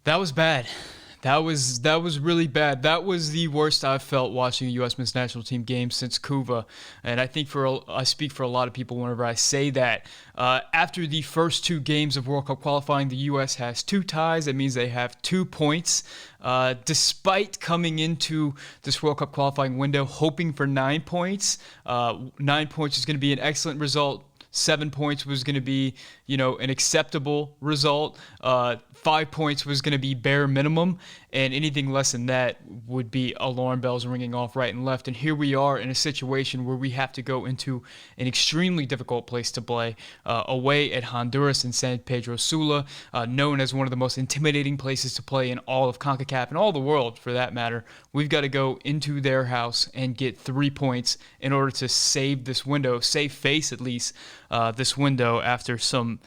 That was bad. That was really bad. That was the worst I've felt watching the U.S. men's national team game since Cuba, and I think I speak for a lot of people whenever I say that. After the first two games of World Cup qualifying, the U.S. has two ties. That means they have 2 points. Despite coming into this World Cup qualifying window hoping for 9 points, 9 points is going to be an excellent result. 7 points was going to be, an acceptable result. 5 points was going to be bare minimum, and anything less than that would be alarm bells ringing off right and left. And here we are in a situation where we have to go into an extremely difficult place to play, away at Honduras in San Pedro Sula, known as one of the most intimidating places to play in all of CONCACAF and all the world for that matter. We've got to go into their house and get 3 points in order to save this window, save face at least, this window after some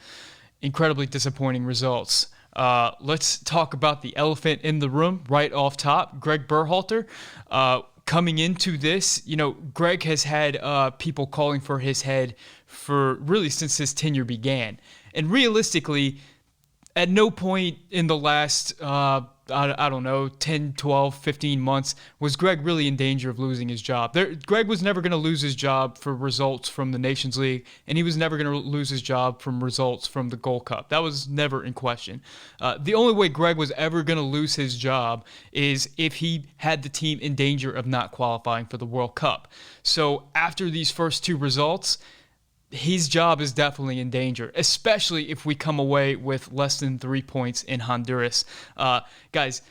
incredibly disappointing results. Let's talk about the elephant in the room right off top, Greg Berhalter. Coming into this, Greg has had people calling for his head for really since his tenure began. And realistically, at no point in the last, I don't know, 10, 12, 15 months was Greg really in danger of losing his job. Greg was never going to lose his job for results from the Nations League, and he was never going to lose his job from results from the Gold Cup. That was never in question. The only way Greg was ever going to lose his job is if he had the team in danger of not qualifying for the World Cup. So after these first two results, his job is definitely in danger, especially if we come away with less than 3 points in Honduras. Guys,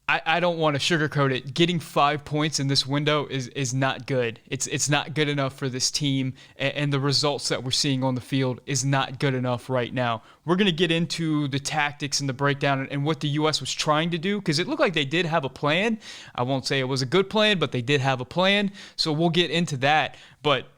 I don't want to sugarcoat it. Getting 5 points in this window is not good. It's not good enough for this team, and the results that we're seeing on the field is not good enough right now. We're going to get into the tactics and the breakdown and what the U.S. was trying to do, because it looked like they did have a plan. I won't say it was a good plan, but they did have a plan, so we'll get into that. But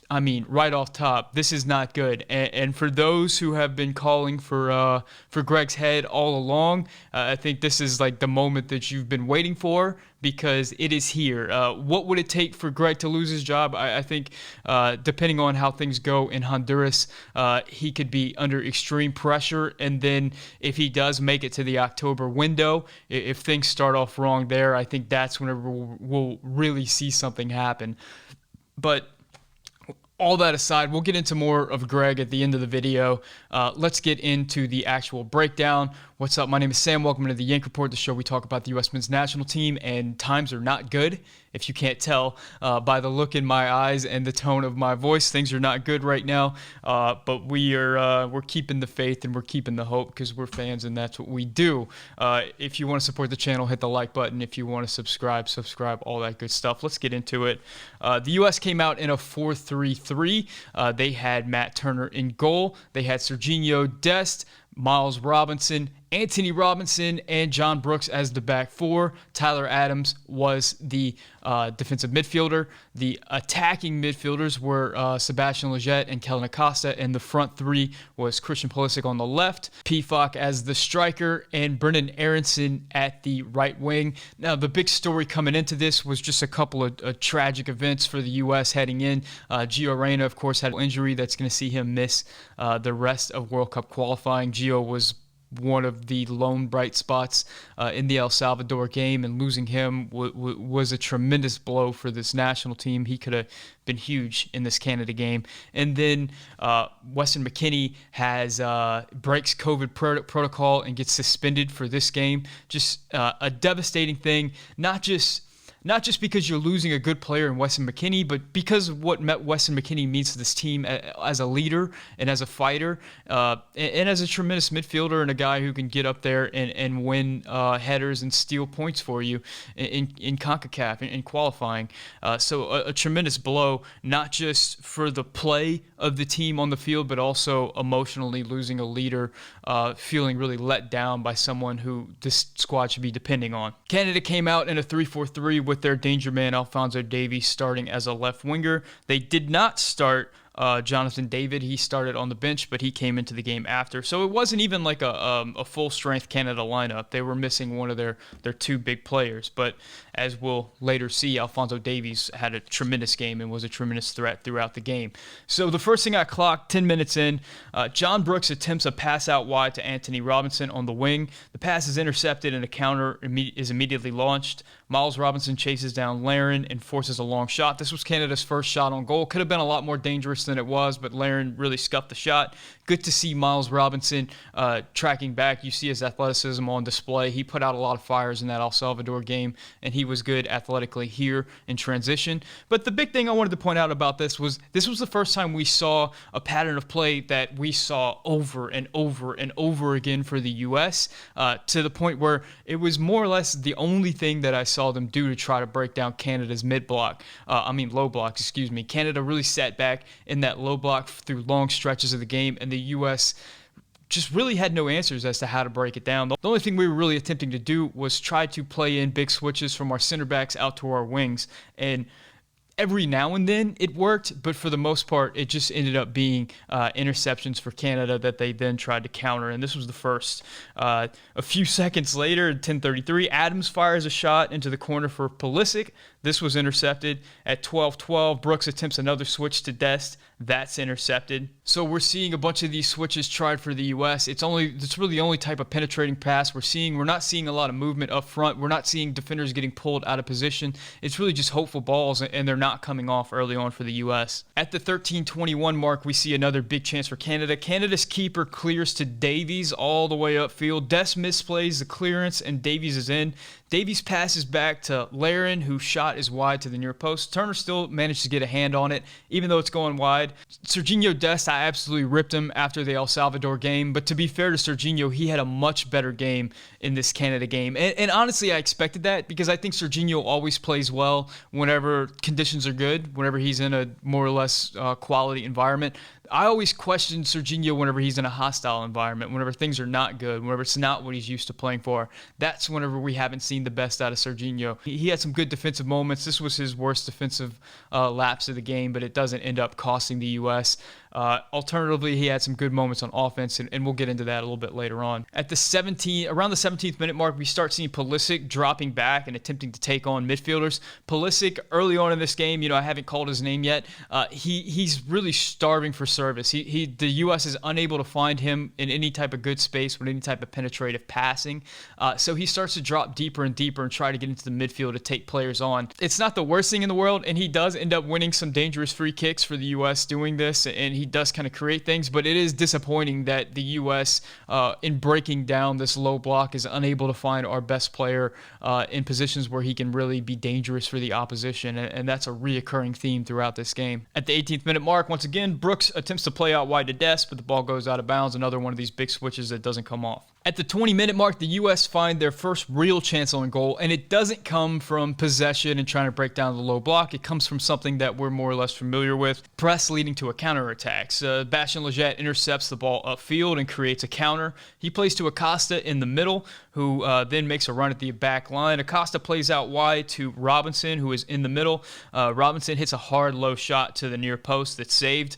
I mean, right off top, this is not good. And for those who have been calling for Greg's head all along, I think this is like the moment that you've been waiting for, because it is here. What would it take for Greg to lose his job? I think depending on how things go in Honduras, he could be under extreme pressure. And then if he does make it to the October window, if things start off wrong there, I think that's whenever we'll really see something happen. But all that aside, we'll get into more of Greg at the end of the video. Let's get into the actual breakdown. What's up? My name is Sam. Welcome to the Yank Report, the show we talk about the U.S. men's national team, and times are not good. If you can't tell by the look in my eyes and the tone of my voice, things are not good right now. But we're keeping the faith and we're keeping the hope, because we're fans and that's what we do. If you want to support the channel, hit the like button. If you want to subscribe, all that good stuff. Let's get into it. The U.S. came out in a 4-3-3. They had Matt Turner in goal. They had Serginho Dest, Miles Robinson, Anthony Robinson, and John Brooks as the back four. Tyler Adams was the defensive midfielder. The attacking midfielders were Sebastian Lletget and Kellen Acosta, and the front three was Christian Pulisic on the left, Pefok as the striker, and Brendan Aronson at the right wing. Now, the big story coming into this was just a couple of tragic events for the U.S. heading in. Gio Reyna, of course, had an injury that's going to see him miss the rest of World Cup qualifying. Gio was one of the lone bright spots in the El Salvador game, and losing him was a tremendous blow for this national team. He could have been huge in this Canada game. And then Weston McKennie breaks COVID protocol and gets suspended for this game. Just a devastating thing, not just because you're losing a good player in Weston McKennie, but because of what Weston McKennie means to this team as a leader and as a fighter, and as a tremendous midfielder and a guy who can get up there and win headers and steal points for you in CONCACAF in qualifying. So a tremendous blow, not just for the play of the team on the field, but also emotionally losing a leader, feeling really let down by someone who this squad should be depending on. Canada came out in a 3-4-3 with their danger man Alphonso Davies starting as a left winger. They did not start Jonathan David. He started on the bench, but he came into the game after. So it wasn't even like a full-strength Canada lineup. They were missing one of their two big players. But as we'll later see, Alphonso Davies had a tremendous game and was a tremendous threat throughout the game. So the first thing I clocked, 10 minutes in, John Brooks attempts a pass out wide to Anthony Robinson on the wing. The pass is intercepted and a counter is immediately launched. Miles Robinson chases down Larin and forces a long shot. This was Canada's first shot on goal. Could have been a lot more dangerous than it was, but Larin really scuffed the shot. Good to see Miles Robinson tracking back. You see his athleticism on display. He put out a lot of fires in that El Salvador game, and he was good athletically here in transition. But the big thing I wanted to point out about this was the first time we saw a pattern of play that we saw over and over and over again for the U.S., to the point where it was more or less the only thing that I saw them do to try to break down Canada's low block, excuse me. Canada really sat back in that low block through long stretches of the game, and the U.S. just really had no answers as to how to break it down. The only thing we were really attempting to do was try to play in big switches from our center backs out to our wings, and every now and then it worked, but for the most part, it just ended up being interceptions for Canada that they then tried to counter, and this was the first. A few seconds later, at 10:33, Adams fires a shot into the corner for Pulisic. This was intercepted. At 12:12, Brooks attempts another switch to Dest. That's intercepted. So we're seeing a bunch of these switches tried for the U.S. It's really the only type of penetrating pass we're seeing. We're not seeing a lot of movement up front. We're not seeing defenders getting pulled out of position. It's really just hopeful balls, and they're not coming off early on for the U.S. At the 13:21 mark, we see another big chance for Canada. Canada's keeper clears to Davies all the way upfield. Dest misplays the clearance, and Davies is in. Davies passes back to Larin, whose shot is wide to the near post. Turner still managed to get a hand on it, even though it's going wide. Serginho Dest, I absolutely ripped him after the El Salvador game, but to be fair to Serginho, he had a much better game in this Canada game. And honestly, I expected that because I think Serginho always plays well whenever conditions are good, whenever he's in a more or less quality environment. I always question Serginho whenever he's in a hostile environment, whenever things are not good, whenever it's not what he's used to playing for. That's whenever we haven't seen the best out of Serginho. He had some good defensive moments. This was his worst defensive lapse of the game, but it doesn't end up costing the U.S. Alternatively, he had some good moments on offense, and we'll get into that a little bit later on. Around the 17th minute mark, we start seeing Pulisic dropping back and attempting to take on midfielders. Pulisic, early on in this game, I haven't called his name yet. He's really starving for service. The U.S. is unable to find him in any type of good space with any type of penetrative passing. So he starts to drop deeper and deeper and try to get into the midfield to take players on. It's not the worst thing in the world, and he does end up winning some dangerous free kicks for the U.S. doing this, and he does kind of create things, but it is disappointing that the U.S. In breaking down this low block is unable to find our best player in positions where he can really be dangerous for the opposition, and that's a reoccurring theme throughout this game. At the 18th minute mark, once again, Brooks attempts to play out wide to Dest, but the ball goes out of bounds. Another one of these big switches that doesn't come off. At the 20-minute mark, the U.S. find their first real chance on goal, and it doesn't come from possession and trying to break down the low block. It comes from something that we're more or less familiar with, press leading to a counterattack. Bastien Lletget intercepts the ball upfield and creates a counter. He plays to Acosta in the middle, who then makes a run at the back line. Acosta plays out wide to Robinson, who is in the middle. Robinson hits a hard low shot to the near post that's saved.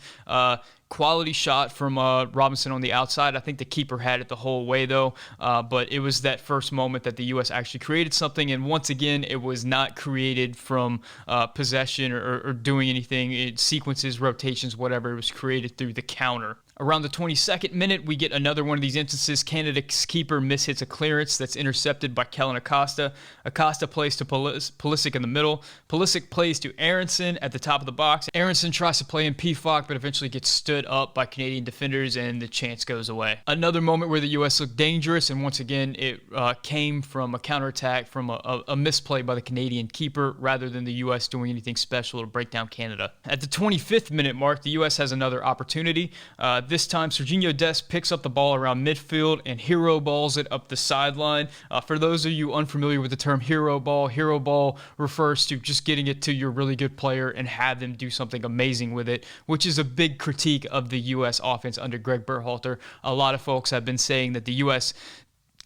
Quality shot from Robinson on the outside. I think the keeper had it the whole way, though. But it was that first moment that the U.S. actually created something. And once again, it was not created from possession or doing anything. Sequences, rotations, whatever. It was created through the counter. Around the 22nd minute, we get another one of these instances. Canada's keeper mishits a clearance that's intercepted by Kellen Acosta. Acosta plays to Pulisic in the middle. Pulisic plays to Aronson at the top of the box. Aronson tries to play in PFOC, but eventually gets stood up by Canadian defenders, and the chance goes away. Another moment where the U.S. looked dangerous, and once again, it came from a counterattack from a misplay by the Canadian keeper rather than the U.S. doing anything special to break down Canada. At the 25th minute mark, the U.S. has another opportunity. This time, Serginho Dest picks up the ball around midfield and hero balls it up the sideline. For those of you unfamiliar with the term hero ball refers to just getting it to your really good player and have them do something amazing with it, which is a big critique of the U.S. offense under Greg Berhalter. A lot of folks have been saying that the U.S.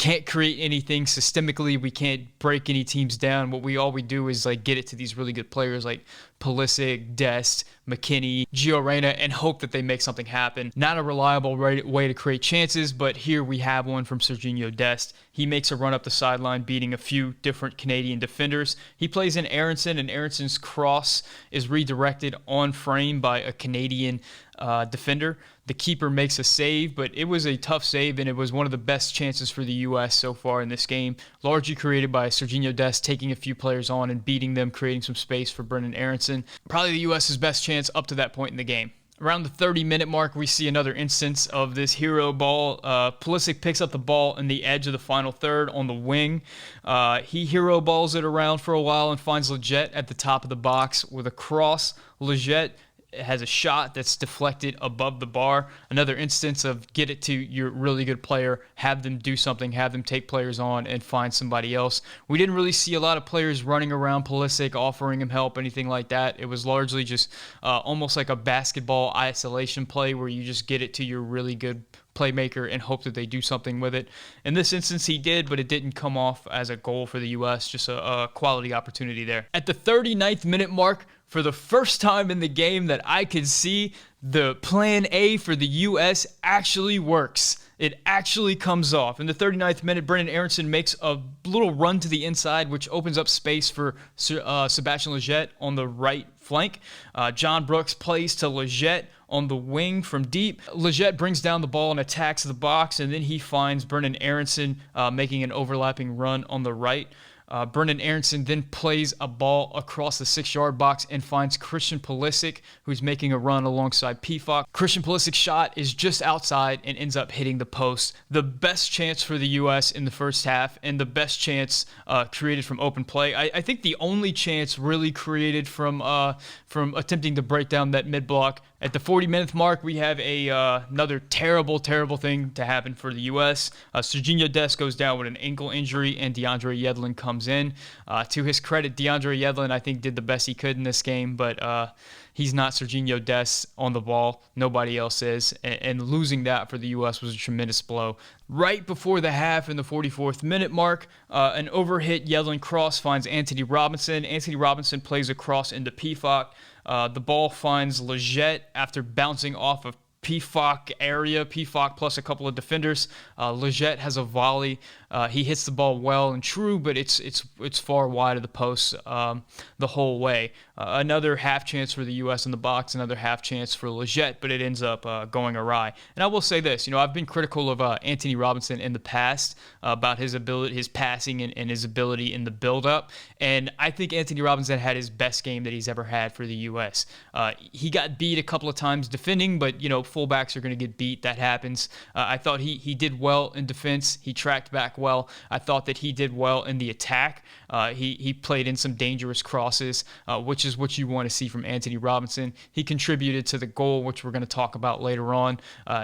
can't create anything systemically. We can't break any teams down. All we do is like get it to these really good players like Pulisic, Dest, McKinney, Gio Reyna, and hope that they make something happen. Not a reliable way to create chances, but here we have one from Serginho Dest. He makes a run up the sideline, beating a few different Canadian defenders. He plays in Aronson, and Aronson's cross is redirected on frame by a Canadian defender. The keeper makes a save, but it was a tough save, and it was one of the best chances for the U.S. so far in this game, largely created by Serginho Dest taking a few players on and beating them, creating some space for Brendan Aronson. Probably the U.S.'s best chance up to that point in the game. Around the 30-minute mark, we see another instance of this hero ball. Pulisic picks up the ball in the edge of the final third on the wing. He hero balls it around for a while and finds Leggett at the top of the box with a cross. Leggett has a shot that's deflected above the bar. Another instance of get it to your really good player, have them do something, have them take players on and find somebody else. We didn't really see a lot of players running around Pulisic, offering him help, anything like that. It was largely just almost like a basketball isolation play where you just get it to your really good playmaker and hope that they do something with it. In this instance, he did, but it didn't come off as a goal for the U.S., just a quality opportunity there. At the 39th minute mark, for the first time in the game that I could see, the plan A for the U.S. actually works. It actually comes off. In the 39th minute, Brendan Aronson makes a little run to the inside, which opens up space for Sebastian Leggett on the right flank. John Brooks plays to Leggett on the wing from deep. Leggett brings down the ball and attacks the box, and then he finds Brendan Aronson making an overlapping run on the right. Brendan Aronson then plays a ball across the 6-yard box and finds Christian Pulisic, who's making a run alongside Pefok. Christian Pulisic's shot is just outside and ends up hitting the post. The best chance for the U.S. in the first half and the best chance created from open play. I think the only chance really created from attempting to break down that mid-block. At the 40-minute mark, we have another terrible thing to happen for the U.S. Serginho Dest goes down with an ankle injury, and DeAndre Yedlin comes in. To his credit, DeAndre Yedlin, I think, did the best he could in this game, but he's not Serginho Dest on the ball. Nobody else is, and losing that for the U.S. was a tremendous blow. Right before the half, in the 44th minute mark, an overhit Yedlin cross finds Anthony Robinson. Anthony Robinson plays a cross into Pefok. The ball finds Leggett after bouncing off of Pefok area. Pefok plus a couple of defenders. Leggett has a volley. He hits the ball well and true, but it's far wide of the post the whole way. Another half chance for the U.S. in the box, another half chance for Leggett, but it ends up going awry. And I will say this, I've been critical of Anthony Robinson in the past about his ability, his passing, and his ability in the build-up. And I think Anthony Robinson had his best game that he's ever had for the U.S. He got beat a couple of times defending, but fullbacks are going to get beat. That happens. I thought he did well in defense. He tracked back well. I thought that he did well in the attack. He played in some dangerous crosses, which is what you want to see from Anthony Robinson. He contributed to the goal, which we're going to talk about later on.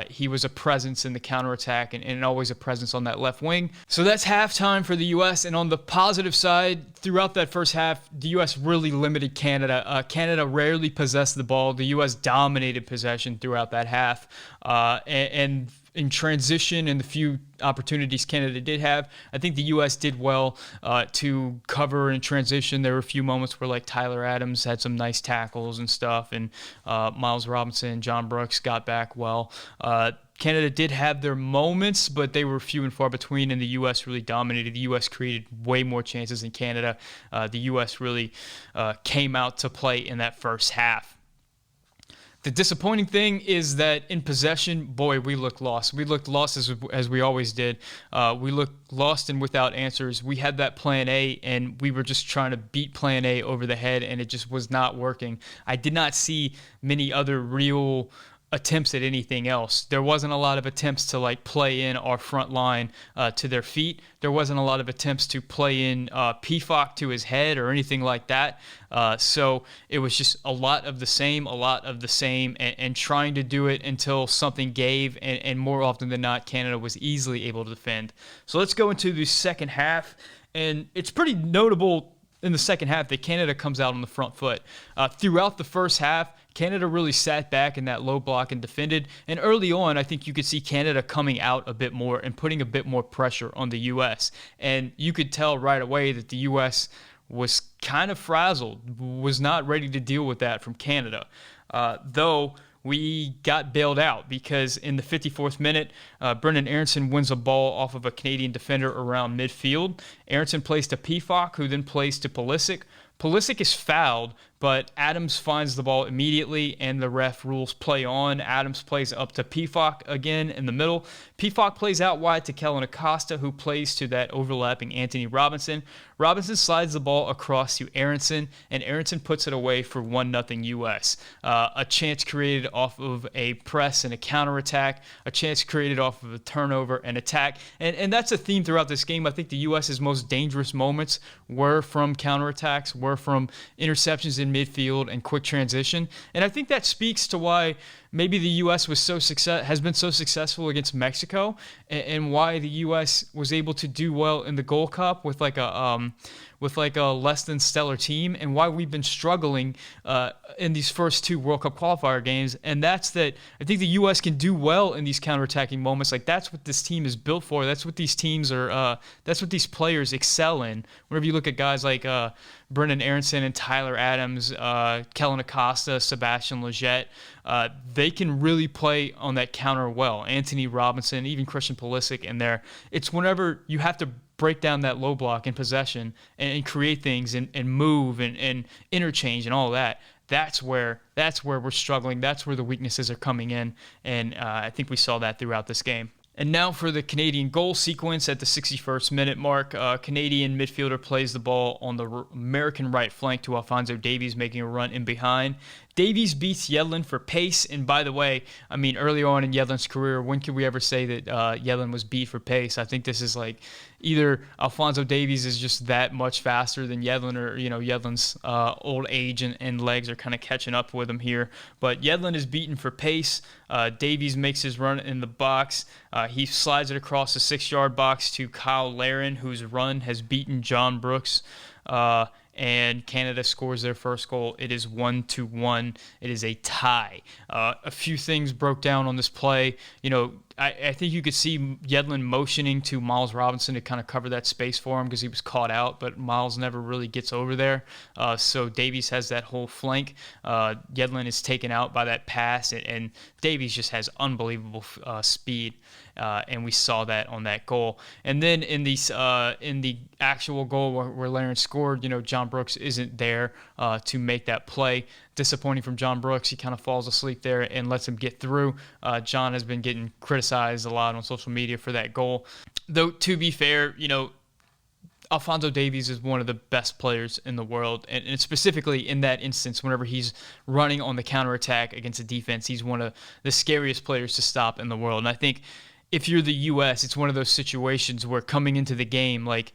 He was a presence in the counterattack and always a presence on that left wing. So that's halftime for the U.S. And on the positive side, throughout that first half, the U.S. really limited Canada. Canada rarely possessed the ball. The U.S. dominated possession throughout that half. And in transition and the few opportunities Canada did have, I think the U.S. did well to cover in transition. There were a few moments where Tyler Adams had some nice tackles and stuff, and Miles Robinson and John Brooks got back well. Canada did have their moments, but they were few and far between, and the U.S. really dominated. The U.S. created way more chances than Canada. The U.S. really came out to play in that first half. The disappointing thing is that in possession, boy, we looked lost. We looked lost as we always did. We looked lost and without answers. We had that plan A, and we were just trying to beat plan A over the head, and it just was not working. I did not see many other real attempts at anything else. There wasn't a lot of attempts to play in our front line to their feet. There wasn't a lot of attempts to play in Pefok to his head or anything like that. So it was just a lot of the same, and trying to do it until something gave, and more often than not, Canada was easily able to defend. So let's go into the second half, and it's pretty notable in the second half that Canada comes out on the front foot. Throughout the first half, Canada really sat back in that low block and defended. And early on, I think you could see Canada coming out a bit more and putting a bit more pressure on the U.S. And you could tell right away that the U.S. was kind of frazzled, was not ready to deal with that from Canada. Though we got bailed out because in the 54th minute, Brendan Aronson wins a ball off of a Canadian defender around midfield. Aronson plays to Pefok, who then plays to Pulisic. Pulisic is fouled, but Adams finds the ball immediately, and the ref rules play on. Adams plays up to Pefok again in the middle. Pefok plays out wide to Kellen Acosta, who plays to that overlapping Anthony Robinson. Robinson slides the ball across to Aronson, and Aronson puts it away for 1-0 U.S. A chance created off of a press and a counterattack, a chance created off of a turnover and attack. And that's a theme throughout this game. I think the U.S.'s most dangerous moments were from counterattacks, were from interceptions in midfield and quick transition. And I think that speaks to why maybe the U.S. has been so successful against Mexico, and why the U.S. was able to do well in the Gold Cup with like a less than stellar team, and why we've been struggling in these first two World Cup qualifier games. And that's that I think the U.S. can do well in these counterattacking moments. Like, that's what this team is built for. That's what these teams are. That's what these players excel in. Whenever you look at guys like Brendan Aronson and Tyler Adams, Kellen Acosta, Sebastian Lletget, they can really play on that counter well. Anthony Robinson, even Christian Pulisic in there. It's whenever you have to break down that low block in possession and create things and move and interchange and all that. That's where we're struggling. That's where the weaknesses are coming in. And I think we saw that throughout this game. And now for the Canadian goal sequence at the 61st minute mark. Canadian midfielder plays the ball on the American right flank to Alphonso Davies, making a run in behind. Davies beats Yedlin for pace. And by the way, I mean, early on in Yedlin's career, when could we ever say that Yedlin was beat for pace? I think this is like either Alphonso Davies is just that much faster than Yedlin, or, Yedlin's old age and legs are kind of catching up with him here. But Yedlin is beaten for pace. Davies makes his run in the box. He slides it across the 6-yard box to Kyle Larin, whose run has beaten John Brooks. And Canada scores their first goal. It is 1-1. It is a tie. A few things broke down on this play. I think you could see Yedlin motioning to Miles Robinson to kind of cover that space for him because he was caught out, but Miles never really gets over there. So Davies has that whole flank. Yedlin is taken out by that pass, and Davies just has unbelievable speed. And we saw that on that goal. And then in the actual goal where Larin scored, John Brooks isn't there to make that play. Disappointing from John Brooks. He kind of falls asleep there and lets him get through. John has been getting criticized a lot on social media for that goal. Though, to be fair, Alphonso Davies is one of the best players in the world, and specifically in that instance, whenever he's running on the counterattack against a defense, he's one of the scariest players to stop in the world. And I think if you're the U.S., it's one of those situations where coming into the game, like,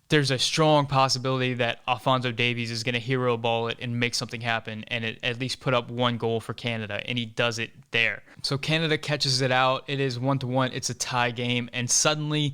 there's a strong possibility that Alphonso Davies is going to hero ball it and make something happen and at least put up one goal for Canada, and he does it there. So Canada catches it out. It is 1-1. It's a tie game, and suddenly,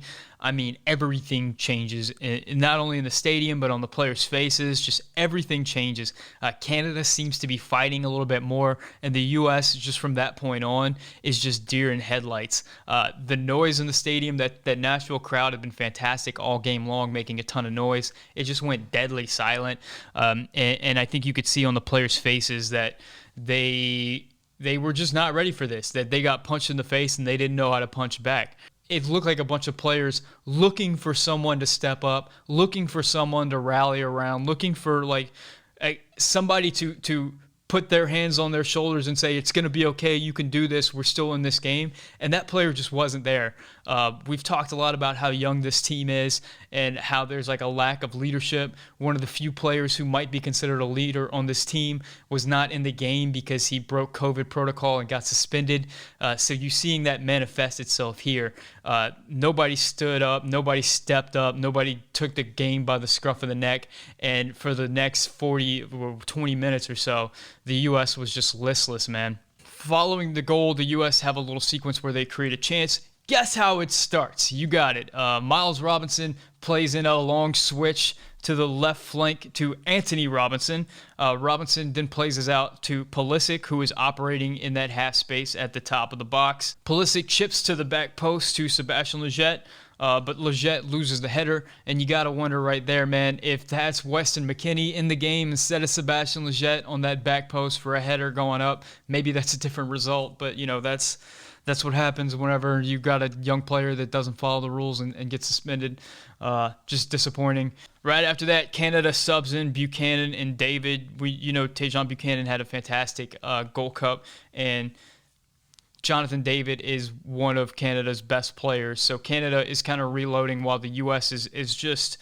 everything changes, not only in the stadium but on the players' faces. Just everything changes. Canada seems to be fighting a little bit more, and the U.S., just from that point on, is just deer in headlights. The noise in the stadium, that Nashville crowd had been fantastic all game long, making a ton of noise. It just went deadly silent, and I think you could see on the players' faces that they were just not ready for this, that they got punched in the face and they didn't know how to punch back. It looked like a bunch of players looking for someone to step up, looking for someone to rally around, looking for somebody to put their hands on their shoulders and say, it's going to be okay, you can do this, we're still in this game. And that player just wasn't there. We've talked a lot about how young this team is and how there's a lack of leadership. One of the few players who might be considered a leader on this team was not in the game because he broke COVID protocol and got suspended. So you're seeing that manifest itself here. Nobody stood up, nobody stepped up, nobody took the game by the scruff of the neck. And for the next 20 minutes or so, the U.S. was just listless, man. Following the goal, the U.S. have a little sequence where they create a chance. Guess how it starts? You got it. Miles Robinson plays in a long switch to the left flank to Anthony Robinson. Robinson then plays us out to Pulisic, who is operating in that half space at the top of the box. Pulisic chips to the back post to Sebastian Lletget, but Lletget loses the header, and you got to wonder right there, man, if that's Weston McKennie in the game instead of Sebastian Lletget on that back post for a header going up, maybe that's a different result, but, that's what happens whenever you've got a young player that doesn't follow the rules and gets suspended. Just disappointing. Right after that, Canada subs in Buchanan and David. Tajon Buchanan had a fantastic Gold Cup, and Jonathan David is one of Canada's best players. So Canada is kind of reloading while the U.S. is just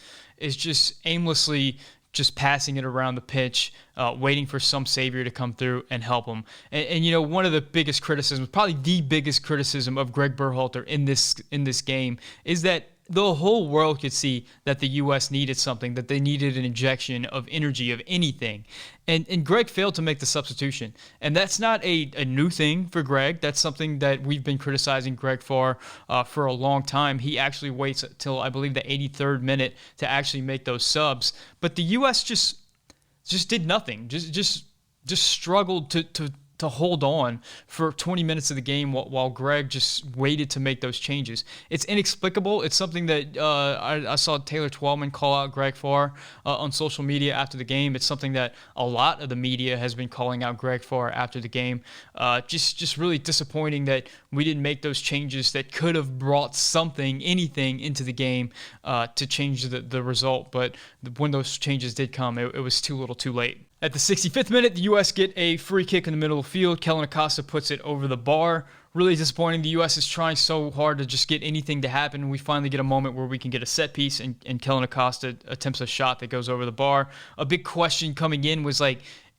aimlessly just passing it around the pitch, waiting for some savior to come through and help them. And one of the biggest criticisms, probably the biggest criticism of Greg Berhalter in this game is that the whole world could see that the U.S. needed something, that they needed an injection of energy, of anything. And Greg failed to make the substitution. And that's not a new thing for Greg. That's something that we've been criticizing Greg for a long time. He actually waits till, I believe, the 83rd minute to actually make those subs. But the U.S. just did nothing, just struggled to hold on for 20 minutes of the game while Greg just waited to make those changes. It's inexplicable. It's something that I saw Taylor Twellman call out Greg for on social media after the game. It's something that a lot of the media has been calling out Greg for after the game. Just really disappointing that we didn't make those changes that could have brought anything into the game to change the result. But when those changes did come, it was too little too late. At the 65th minute, the U.S. get a free kick in the middle of the field. Kellyn Acosta puts it over the bar. Really disappointing. The U.S. is trying so hard to just get anything to happen. We finally get a moment where we can get a set piece, and Kellyn Acosta attempts a shot that goes over the bar. A big question coming in was like,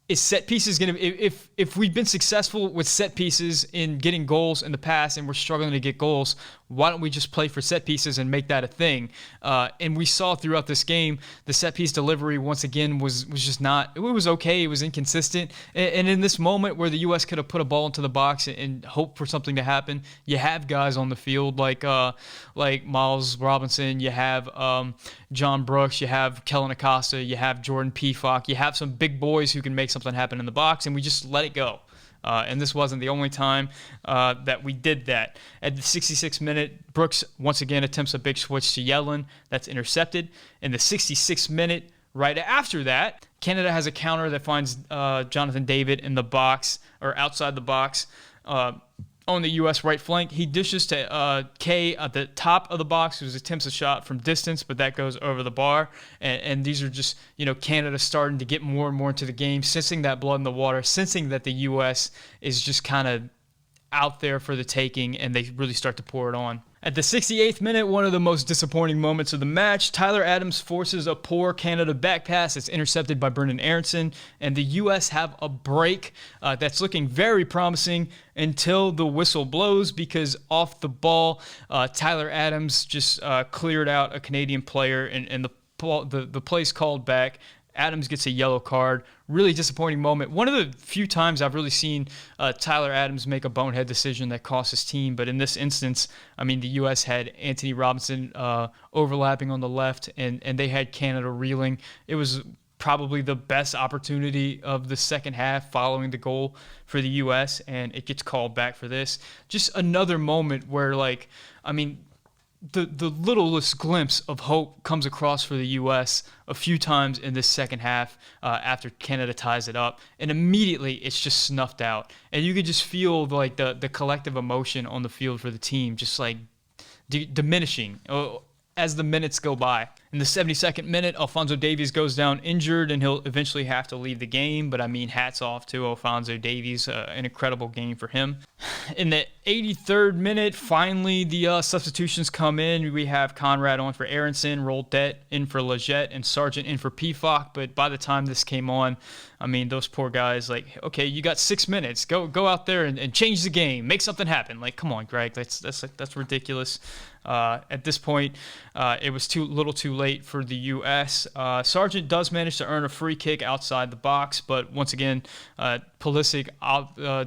is set pieces going to if we've been successful with set pieces in getting goals in the past and we're struggling to get goals, why don't we just play for set pieces and make that a thing? And we saw throughout this game the set piece delivery once again was just not. It was okay. It was inconsistent. And in this moment where the U.S. could have put a ball into the box and hope for something to happen, you have guys on the field like Miles Robinson, you have John Brooks, you have Kellyn Acosta, you have Jordan Pefok, you have some big boys who can make something happen in the box, and we just let it go. And this wasn't the only time that we did that. At the 66th minute, Brooks once again attempts a big switch to Yedlin. That's intercepted. In the 66th minute, right after that, Canada has a counter that finds Jonathan David in the box, or outside the box, on the U.S. right flank. He dishes to Kay at the top of the box, who attempts a shot from distance, but that goes over the bar. And these are just, Canada starting to get more and more into the game, sensing that blood in the water, sensing that the U.S. is just kind of out there for the taking, and they really start to pour it on. At the 68th minute, one of the most disappointing moments of the match, Tyler Adams forces a poor Canada back pass. It's intercepted by Brendan Aronson, and the U.S. have a break that's looking very promising until the whistle blows, because off the ball, Tyler Adams just cleared out a Canadian player, and the play's called back. Adams gets a yellow card. Really disappointing moment. One of the few times I've really seen Tyler Adams make a bonehead decision that cost his team. But in this instance, the U.S. had Anthony Robinson overlapping on the left, and they had Canada reeling. It was probably the best opportunity of the second half following the goal for the U.S., and it gets called back for this. Just another moment where, the littlest glimpse of hope comes across for the U.S. a few times in this second half after Canada ties it up, and immediately it's just snuffed out. And you could just feel the collective emotion on the field for the team just diminishing as the minutes go by. In the 72nd minute, Alphonso Davies goes down injured, and he'll eventually have to leave the game. But hats off to Alphonso Davies, an incredible game for him. In the 83rd minute, finally the substitutions come in. We have Conrad on for Aronson, Roldet in for Lletget, and Sargent in for Pefok. But by the time this came on, those poor guys, okay, you got 6 minutes. Go out there and change the game. Make something happen. Come on, Greg. That's ridiculous. At this point, it was too little too late for the U.S. Sargent does manage to earn a free kick outside the box, but once again, Pulisic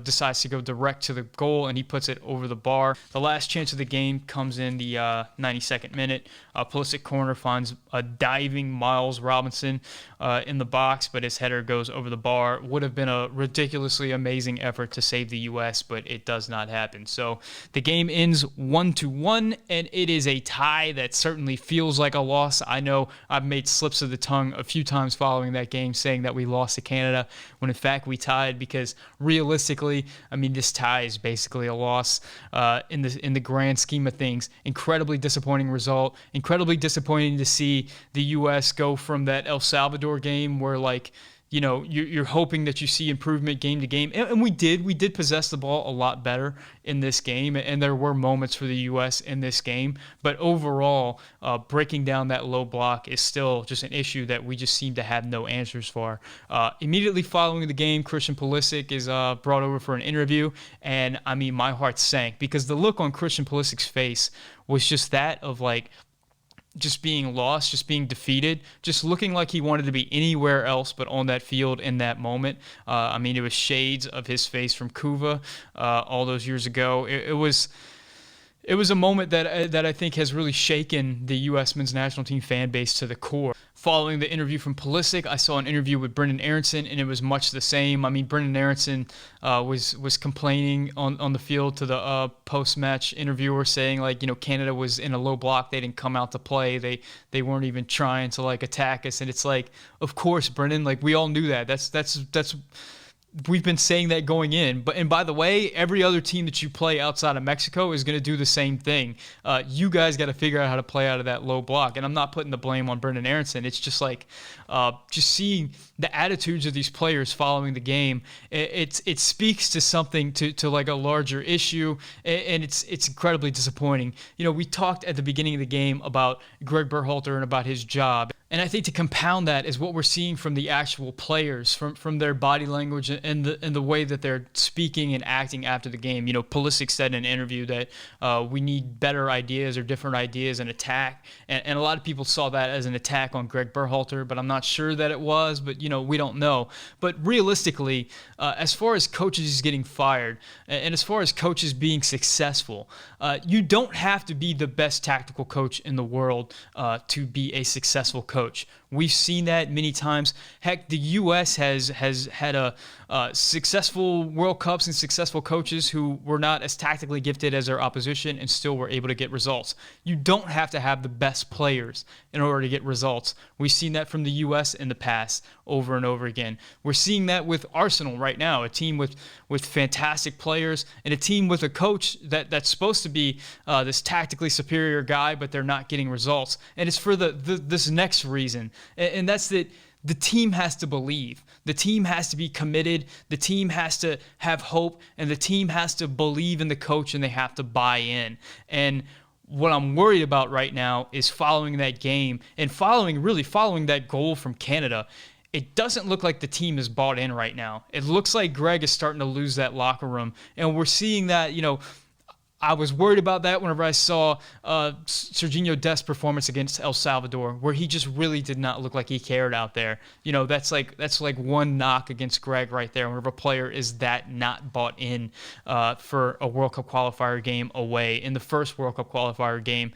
decides to go direct to the goal, and he puts it over the bar. The last chance of the game comes in the 92nd minute. Pulisic corner finds a diving Miles Robinson in the box, but his header goes over the bar. Would have been a ridiculously amazing effort to save the U.S., but it does not happen. So the game ends 1-1, and it is a tie that certainly feels like a loss. I know I've made slips of the tongue a few times following that game saying that we lost to Canada, when in fact we tied, because realistically, I mean, this tie is basically a loss in the grand scheme of things. Incredibly disappointing result. Incredibly disappointing to see the U.S. go from that El Salvador game where, like, you know, you're hoping that you see improvement game to game. And we did possess the ball a lot better in this game, and there were moments for the U.S. in this game. But overall, breaking down that low block is still just an issue that we just seem to have no answers for. Immediately following the game, Christian Pulisic is brought over for an interview, and I mean, my heart sank, because the look on Christian Pulisic's face was just that of, like, just being lost, just being defeated, just looking like he wanted to be anywhere else but on that field in that moment. I mean, it was shades of his face from Cuva all those years ago. It was a moment that I think has really shaken the U.S. men's national team fan base to the core. Following the interview from Pulisic, I saw an interview with Brendan Aronson, and it was much the same. I mean, Brendan Aronson was complaining on the field to the post-match interviewer, saying, like, you know, Canada was in a low block. They didn't come out to play. They weren't even trying to, like, attack us. And it's like, of course, Brendan, like, we all knew that. That's we've been saying that going in. And by the way, every other team that you play outside of Mexico is going to do the same thing. You guys got to figure out how to play out of that low block. And I'm not putting the blame on Brendan Aronson. It's just like, just seeing the attitudes of these players following the game. It speaks to something, to like a larger issue, and it's incredibly disappointing. You know, we talked at the beginning of the game about Greg Berhalter and about his job. And I think to compound that is what we're seeing from the actual players, from their body language and the way that they're speaking and acting after the game. You know, Pulisic said in an interview that we need better ideas or different ideas and attack. And a lot of people saw that as an attack on Greg Berhalter, but I'm not sure that it was. But, you know, we don't know. But realistically, as far as coaches getting fired and as far as coaches being successful, you don't have to be the best tactical coach in the world to be a successful coach. We've seen that many times. Heck, the U.S. has had a successful World Cups and successful coaches who were not as tactically gifted as their opposition and still were able to get results. You don't have to have the best players in order to get results. We've seen that from the U.S. in the past over and over again. We're seeing that with Arsenal right now, a team with fantastic players and a team with a coach that's supposed to be this tactically superior guy, but they're not getting results. And it's for this next reason, and that's that the team has to believe. The team has to be committed. The team has to have hope, and the team has to believe in the coach, and they have to buy in. And what I'm worried about right now is following that game and following that goal from Canada. It doesn't look like the team is bought in right now. It looks like Greg is starting to lose that locker room, and we're seeing that, you know, I was worried about that whenever I saw Sergiño Dest's performance against El Salvador, where he just really did not look like he cared out there. You know, that's like one knock against Greg right there. Whenever a player is that not bought in for a World Cup qualifier game away in the first World Cup qualifier game,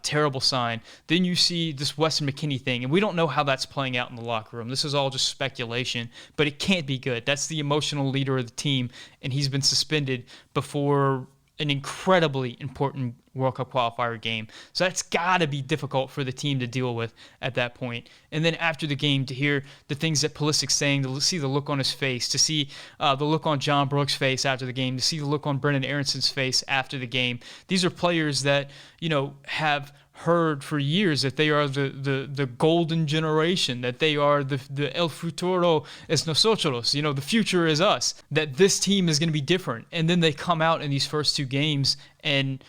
terrible sign. Then you see this Weston McKennie thing, and we don't know how that's playing out in the locker room. This is all just speculation, but it can't be good. That's the emotional leader of the team, and he's been suspended before an incredibly important World Cup qualifier game. So that's got to be difficult for the team to deal with at that point. And then after the game, to hear the things that Pulisic's saying, to see the look on his face, to see the look on John Brooks' face after the game, to see the look on Brendan Aronson's face after the game. These are players that, you know, have heard for years that they are the golden generation, that they are the el futuro es nosotros, you know, the future is us, that this team is going to be different. And then they come out in these first two games, and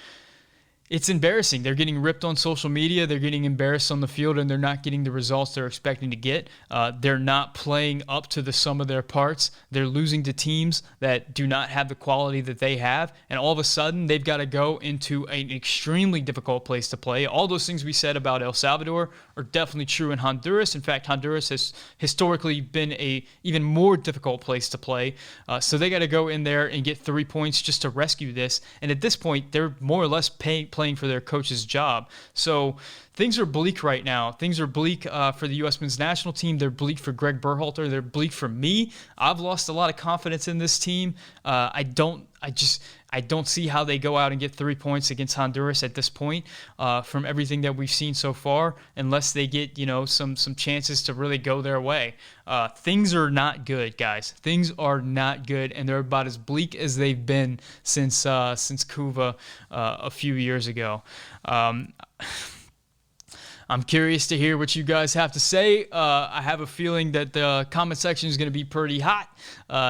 it's embarrassing. They're getting ripped on social media. They're getting embarrassed on the field, and they're not getting the results they're expecting to get. They're not playing up to the sum of their parts. They're losing to teams that do not have the quality that they have, and all of a sudden they've got to go into an extremely difficult place to play. All those things we said about El Salvador are definitely true in Honduras. In fact, Honduras has historically been a even more difficult place to play. So they got to go in there and get 3 points just to rescue this. And at this point, they're more or less playing for their coach's job. So things are bleak right now. Things are bleak for the U.S. men's national team. They're bleak for Greg Berhalter. They're bleak for me. I've lost a lot of confidence in this team. I don't see how they go out and get 3 points against Honduras at this point from everything that we've seen so far, unless they get, some chances to really go their way. Things are not good, guys. Things are not good, and they're about as bleak as they've been since Cuba a few years ago. I'm curious to hear what you guys have to say. I have a feeling that the comment section is going to be pretty hot.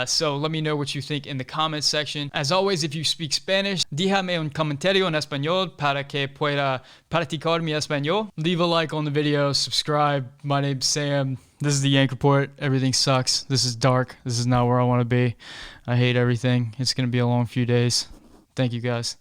So let me know what you think in the comment section. As always, if you speak Spanish, déjame un comentario en español para que pueda practicar mi español. Leave a like on the video, subscribe. My name's Sam. This is the Yank Report. Everything sucks. This is dark. This is not where I want to be. I hate everything. It's going to be a long few days. Thank you, guys.